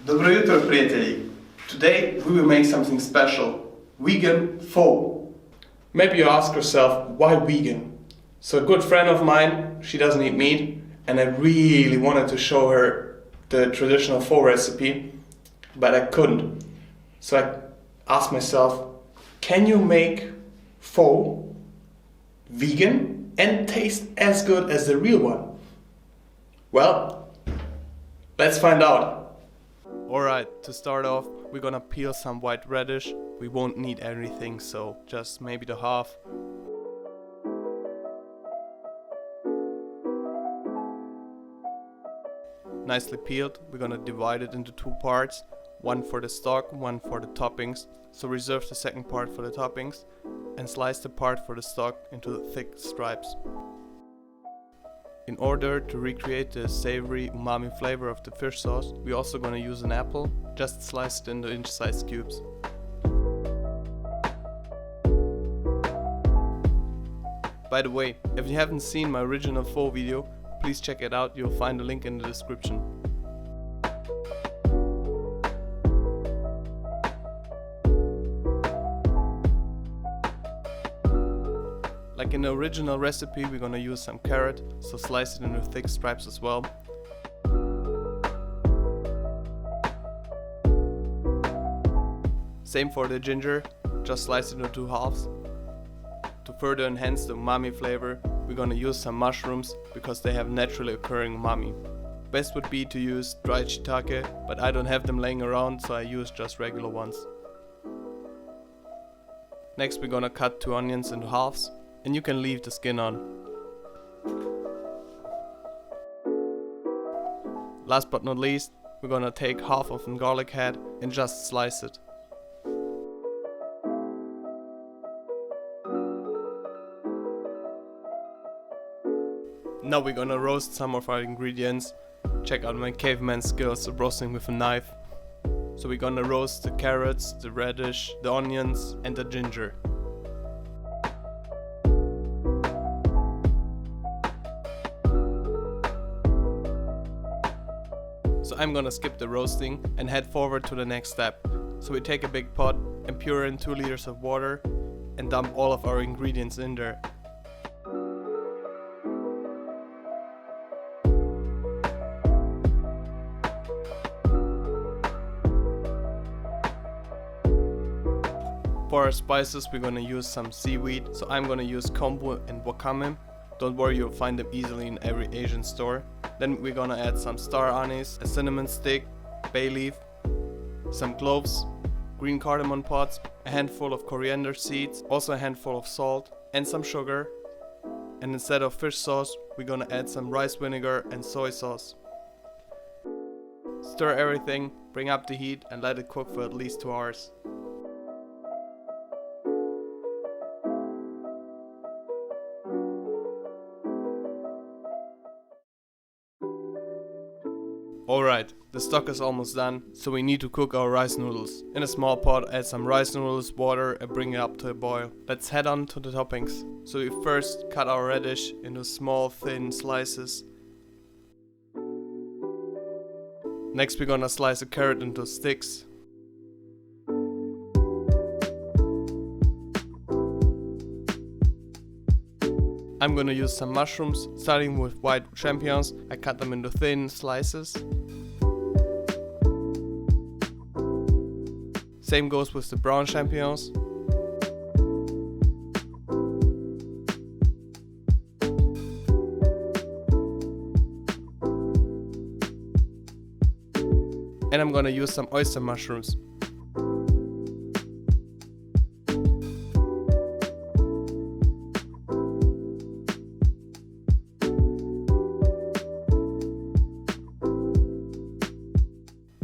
Dobro jutro, prijatelji! Today we will make something special. Vegan pho. Maybe you ask yourself, why vegan? So a good friend of mine, she doesn't eat meat, and I really wanted to show her the traditional pho recipe, but I couldn't. So I asked myself, can you make pho vegan and taste as good as the real one? Well, let's find out. Alright, to start off, we're gonna peel some white radish. We won't need everything, so just maybe the half. Nicely peeled, we're gonna divide it into two parts. One for the stock, one for the toppings. So reserve the second part for the toppings and slice the part for the stock into thick stripes. In order to recreate the savory umami flavor of the fish sauce, we're also gonna use an apple, just sliced into inch-sized cubes. By the way, if you haven't seen my original pho video, please check it out, you'll find a link in the description. Like in the original recipe, we're gonna use some carrot, so slice it into thick stripes as well. Same for the ginger, just slice it into two halves. To further enhance the umami flavor, we're gonna use some mushrooms because they have naturally occurring umami. Best would be to use dried shiitake, but I don't have them laying around, so I use just regular ones. Next we're gonna cut 2 onions into halves. And you can leave the skin on. Last but not least, we're gonna take half of a garlic head and just slice it. Now we're gonna roast some of our ingredients. Check out my caveman skills of roasting with a knife. So we're gonna roast the carrots, the radish, the onions and the ginger. So I'm gonna skip the roasting and head forward to the next step. So we take a big pot and pour in 2 liters of water and dump all of our ingredients in there. For our spices we're gonna use some seaweed, so I'm gonna use kombu and wakame. Don't worry, you'll find them easily in every Asian store. Then we're gonna add some staranis, a cinnamon stick, bay leaf, some cloves, green cardamom pods, a handful of coriander seeds, also a handful of salt and some sugar. And instead of fish sauce, we're gonna add some rice vinegar and soy sauce. Stir everything, bring up the heat and let it cook for at least 2 hours. Alright, the stock is almost done, so we need to cook our rice noodles. In a small pot, add some rice noodles, water and bring it up to a boil. Let's head on to the toppings. So we first cut our radish into small thin slices. Next we're gonna slice a carrot into sticks. I'm gonna use some mushrooms, starting with white champignons. I cut them into thin slices. Same goes with the brown champignons. And I'm gonna use some oyster mushrooms.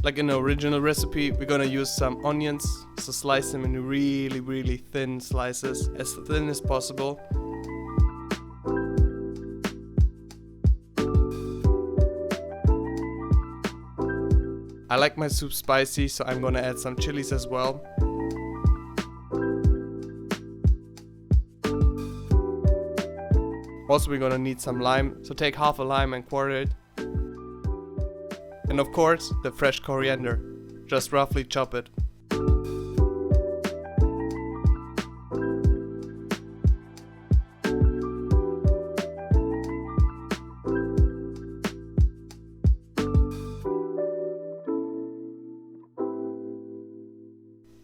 Like in the original recipe, we're gonna use some onions, so slice them into really thin slices, as thin as possible. I like my soup spicy, so I'm gonna add some chilies as well. Also we're gonna need some lime, so take half a lime and quarter it. And of course, the fresh coriander. just roughly chop it.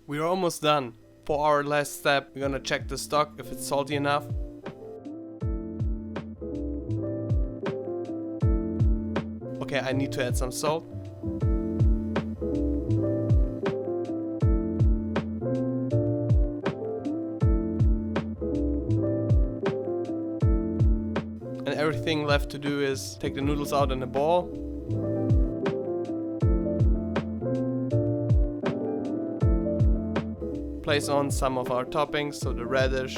We're almost done. For our last step, we're gonna check the stock if it's salty enough. Okay, I need to add some salt. And everything left to do is take the noodles out in a bowl. Place on some of our toppings, so the radish,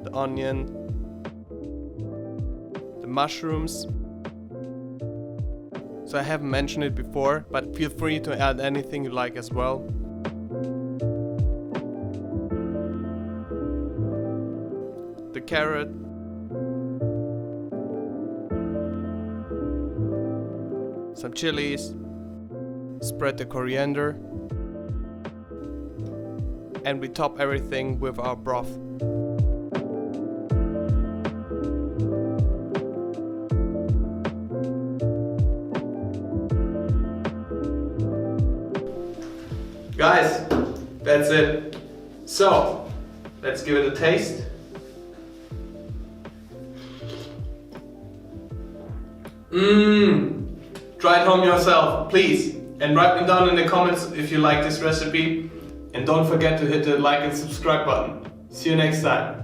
the onion, the mushrooms. So I haven't mentioned it before, but feel free to add anything you like as well. The carrot, some chilies, spread the coriander, and we top everything with our broth. Guys, that's it. So, let's give it a taste. Try it home yourself, please. And write me down in the comments if you like this recipe. And don't forget to hit the like and subscribe button. See you next time.